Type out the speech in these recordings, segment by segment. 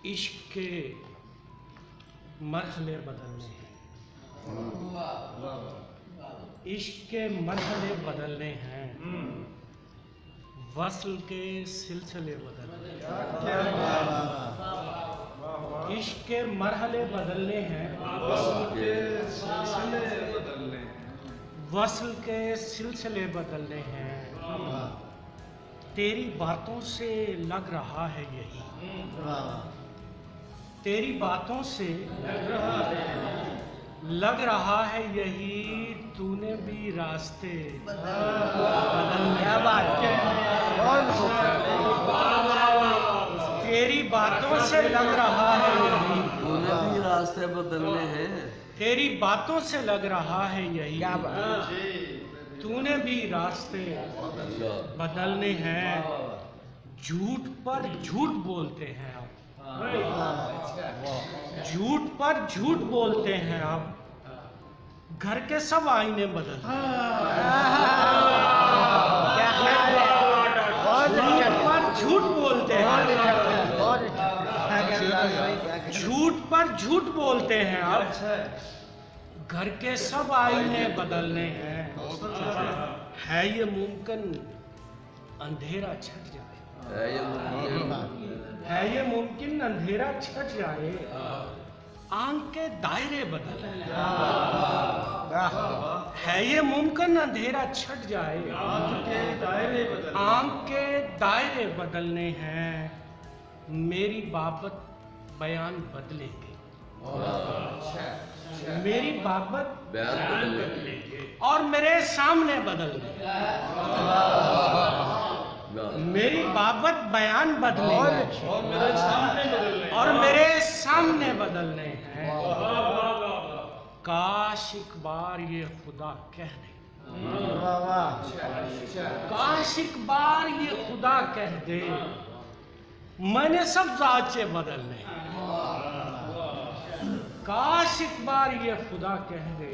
इश्क के मरहले बदलने हैं, इश्क के मरहले बदलने हैं, वस्ल के सिलसिले बदलने हैं। इश्क के मरहले बदलने हैं, वस्ल के सिलसिले बदलने हैं। तेरी बातों से लग रहा है यही, तेरी बातों से लग रहा है यही, तूने भी रास्ते तेरी बातों से लग रहा है यही, तूने भी रास्ते बदलने हैं। तेरी बातों से लग रहा है यही, तूने भी रास्ते बदलने हैं। झूठ पर झूठ बोलते हैं आप, झूठ पर झूठ बोलते हैं आप, घर के सब आईने बदल झूठ पर झूठ बोलते हैं, झूठ पर झूठ बोलते हैं आप, घर के सब आईने बदलने हैं। है ये मुमकिन अंधेरा छट जाए, है ये मुमकिन अंधेरा छट जाए, आंख के दायरे बदलने, है ये मुमकिन अंधेरा छट जाए, आंख के दायरे बदलने हैं। मेरी बाबत बयान बदलेंगे, मेरी बाबत बयान बदलेंगे और मेरे सामने बदलने, मेरी बाबत बयान बदलेंगे और मेरे सामने बदलने हैं। काश एक बार ये खुदा कह दे, काश एक बार ये खुदा कह दे, मैंने सब जायचे बदलने। काश एक बार ये खुदा कह दे,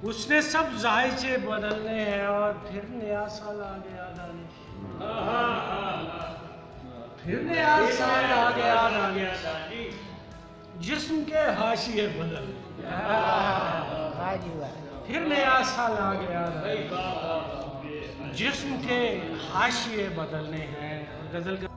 उसने सब जायचे बदलने हैं और फिर नया साल आ गया दानिश, फिर नया साल आ गया जिस्म के हाशिए बदलने, फिर नया साल आ गया जिस्म के हाशिए बदलने हैं। गजल का